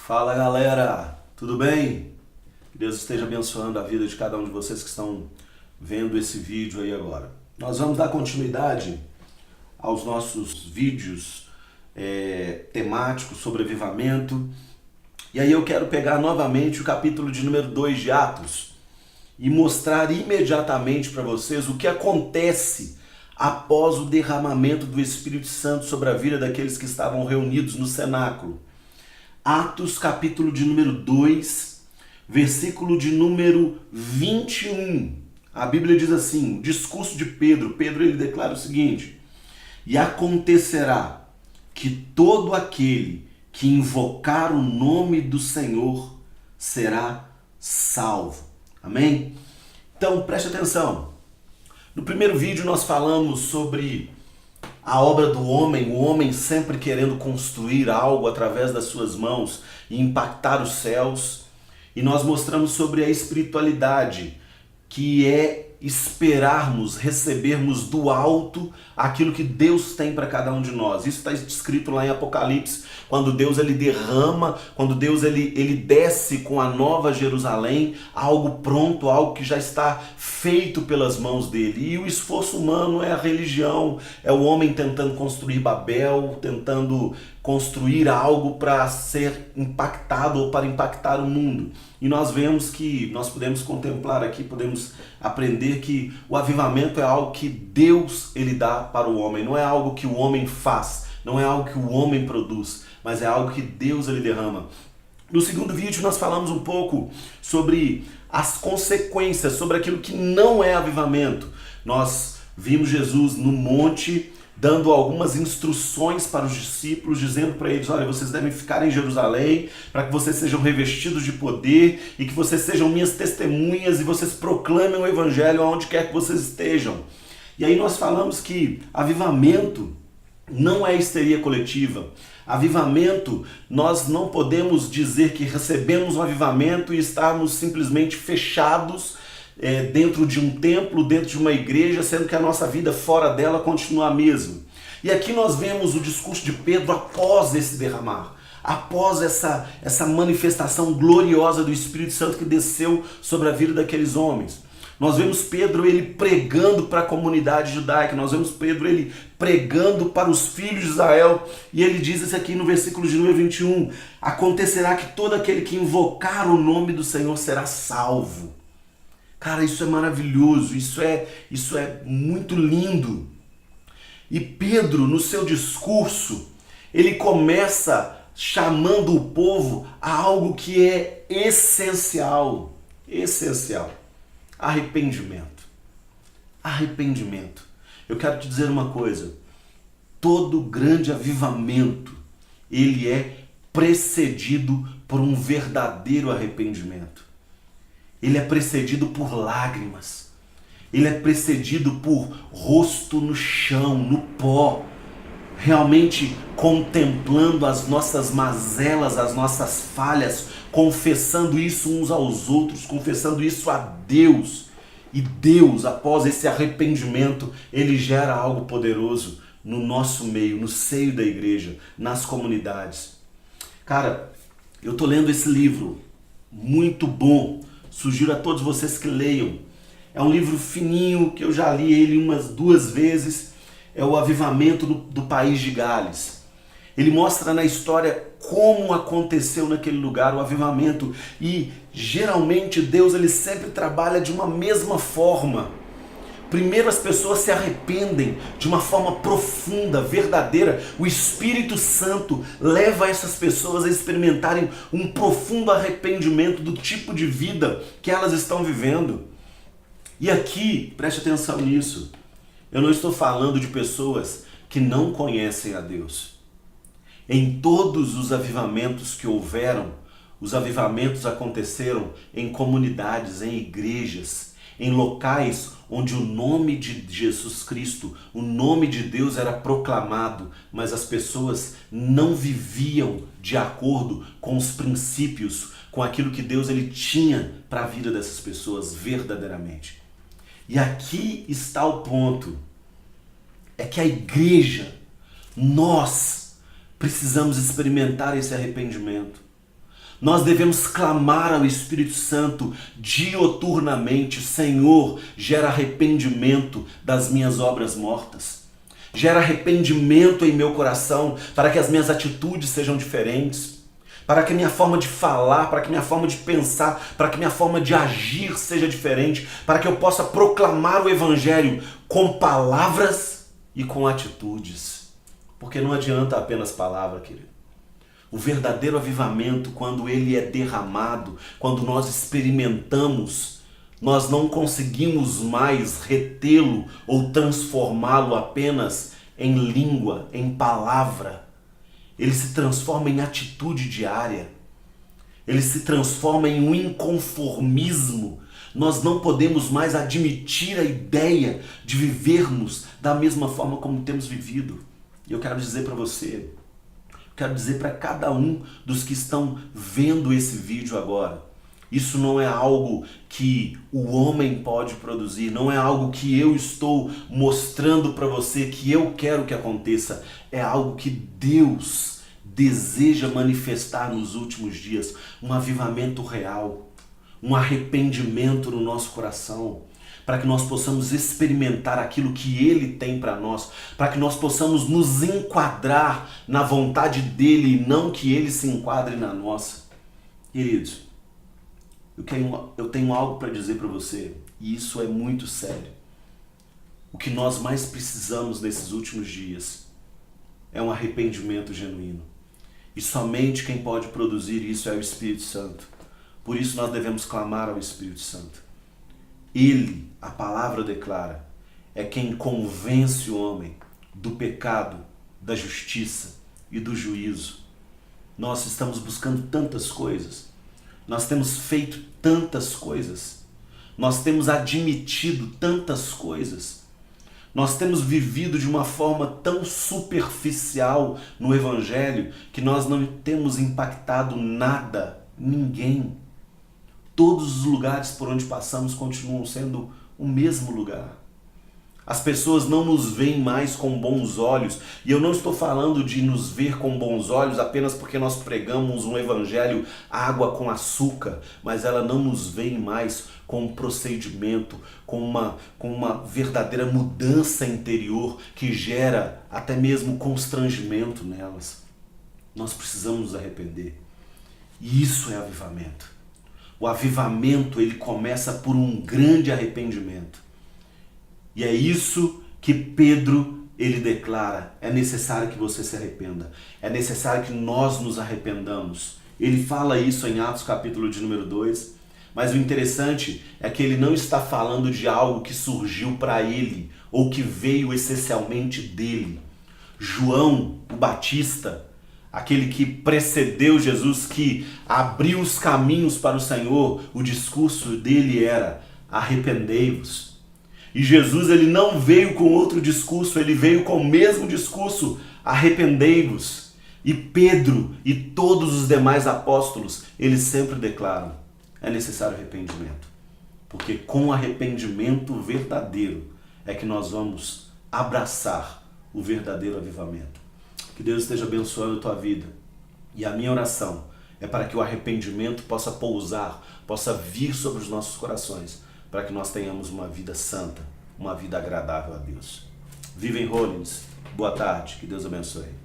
Fala galera, tudo bem? Que Deus esteja abençoando a vida de cada um de vocês que estão vendo esse vídeo aí agora. Nós vamos dar continuidade aos nossos vídeos temáticos sobre avivamento. E aí eu quero pegar novamente o capítulo de número 2 de Atos e mostrar imediatamente para vocês o que acontece após o derramamento do Espírito Santo sobre a vida daqueles que estavam reunidos no cenáculo. Atos, capítulo de número 2, versículo de número 21. A Bíblia diz assim, o discurso de Pedro. Pedro ele declara o seguinte: e acontecerá que todo aquele que invocar o nome do Senhor será salvo. Amém? Então preste atenção. No primeiro vídeo nós falamos sobre a obra do homem, o homem sempre querendo construir algo através das suas mãos e impactar os céus. E nós mostramos sobre a espiritualidade, que é esperarmos, recebermos do alto aquilo que Deus tem para cada um de nós. Isso está escrito lá em Apocalipse, quando Deus ele derrama, quando Deus ele desce com a nova Jerusalém, algo pronto, algo que já está feito pelas mãos dele. E o esforço humano é a religião, é o homem tentando construir Babel, tentando construir algo para ser impactado ou para impactar o mundo. E nós vemos que, nós podemos contemplar aqui, podemos aprender que o avivamento é algo que Deus ele dá para o homem, não é algo que o homem faz, não é algo que o homem produz, mas é algo que Deus ele derrama. No segundo vídeo nós falamos um pouco sobre as consequências, sobre aquilo que não é avivamento. Nós vimos Jesus no monte dando algumas instruções para os discípulos, dizendo para eles: olha, vocês devem ficar em Jerusalém para que vocês sejam revestidos de poder e que vocês sejam minhas testemunhas e vocês proclamem o evangelho aonde quer que vocês estejam. E aí nós falamos que avivamento não é histeria coletiva. Avivamento, nós não podemos dizer que recebemos um avivamento e estarmos simplesmente fechados dentro de um templo, dentro de uma igreja, sendo que a nossa vida fora dela continua a mesma. E aqui nós vemos o discurso de Pedro após esse derramar, após essa manifestação gloriosa do Espírito Santo que desceu sobre a vida daqueles homens. Nós vemos Pedro ele pregando para a comunidade judaica, nós vemos Pedro ele pregando para os filhos de Israel, e ele diz isso aqui no versículo de número 21, acontecerá que todo aquele que invocar o nome do Senhor será salvo. Cara, isso é maravilhoso, isso é muito lindo. E Pedro, no seu discurso, ele começa chamando o povo a algo que é essencial. Essencial. Arrependimento. Arrependimento. Eu quero te dizer uma coisa. Todo grande avivamento, ele é precedido por um verdadeiro arrependimento. Ele é precedido por lágrimas. Ele é precedido por rosto no chão, no pó. Realmente contemplando as nossas mazelas, as nossas falhas, confessando isso uns aos outros, confessando isso a Deus. E Deus, após esse arrependimento, ele gera algo poderoso no nosso meio, no seio da igreja, nas comunidades. Cara, eu tô lendo esse livro, muito bom. Sugiro a todos vocês que leiam. É um livro fininho, que eu já li ele umas 2 vezes. É o Avivamento do País de Gales. Ele mostra na história como aconteceu naquele lugar o avivamento. E geralmente Deus ele sempre trabalha de uma mesma forma. Primeiro as pessoas se arrependem de uma forma profunda, verdadeira. O Espírito Santo leva essas pessoas a experimentarem um profundo arrependimento do tipo de vida que elas estão vivendo. E aqui, preste atenção nisso, eu não estou falando de pessoas que não conhecem a Deus. Em todos os avivamentos que houveram, os avivamentos aconteceram em comunidades, em igrejas, em locais onde o nome de Jesus Cristo, o nome de Deus era proclamado, mas as pessoas não viviam de acordo com os princípios, com aquilo que Deus ele tinha para a vida dessas pessoas verdadeiramente. E aqui está o ponto, é que a igreja, nós precisamos experimentar esse arrependimento. Nós devemos clamar ao Espírito Santo dioturnamente: Senhor, gera arrependimento das minhas obras mortas. Gera arrependimento em meu coração para que as minhas atitudes sejam diferentes, para que a minha forma de falar, para que a minha forma de pensar, para que a minha forma de agir seja diferente, para que eu possa proclamar o Evangelho com palavras e com atitudes. Porque não adianta apenas palavra, querido. O verdadeiro avivamento, quando ele é derramado, quando nós experimentamos, nós não conseguimos mais retê-lo ou transformá-lo apenas em língua, em palavra. Ele se transforma em atitude diária. Ele se transforma em um inconformismo. Nós não podemos mais admitir a ideia de vivermos da mesma forma como temos vivido. E eu quero dizer para você, quero dizer para cada um dos que estão vendo esse vídeo agora, isso não é algo que o homem pode produzir, não é algo que eu estou mostrando para você que eu quero que aconteça, é algo que Deus deseja manifestar nos últimos dias, um avivamento real, um arrependimento no nosso coração, para que nós possamos experimentar aquilo que Ele tem para nós, para que nós possamos nos enquadrar na vontade dEle e não que Ele se enquadre na nossa. Queridos, eu tenho algo para dizer para você, e isso é muito sério. O que nós mais precisamos nesses últimos dias é um arrependimento genuíno. E somente quem pode produzir isso é o Espírito Santo. Por isso nós devemos clamar ao Espírito Santo. Ele, a palavra declara, é quem convence o homem do pecado, da justiça e do juízo. Nós estamos buscando tantas coisas, nós temos feito tantas coisas, nós temos admitido tantas coisas, nós temos vivido de uma forma tão superficial no Evangelho que nós não temos impactado nada, ninguém. Todos os lugares por onde passamos continuam sendo o mesmo lugar. As pessoas não nos veem mais com bons olhos. E eu não estou falando de nos ver com bons olhos apenas porque nós pregamos um evangelho água com açúcar, mas ela não nos vê mais com um procedimento, com uma verdadeira mudança interior que gera até mesmo constrangimento nelas. Nós precisamos nos arrepender. E isso é avivamento. O avivamento, ele começa por um grande arrependimento. E é isso que Pedro, ele declara, é necessário que você se arrependa. É necessário que nós nos arrependamos. Ele fala isso em Atos capítulo de número 2, mas o interessante é que ele não está falando de algo que surgiu para ele, ou que veio essencialmente dele. João, o Batista, aquele que precedeu Jesus, que abriu os caminhos para o Senhor, o discurso dele era: arrependei-vos. E Jesus, ele não veio com outro discurso, ele veio com o mesmo discurso: arrependei-vos. E Pedro e todos os demais apóstolos, eles sempre declaram: é necessário arrependimento. Porque com arrependimento verdadeiro é que nós vamos abraçar o verdadeiro avivamento. Que Deus esteja abençoando a tua vida. E a minha oração é para que o arrependimento possa pousar, possa vir sobre os nossos corações, para que nós tenhamos uma vida santa, uma vida agradável a Deus. Viva em Holiness. Boa tarde. Que Deus abençoe.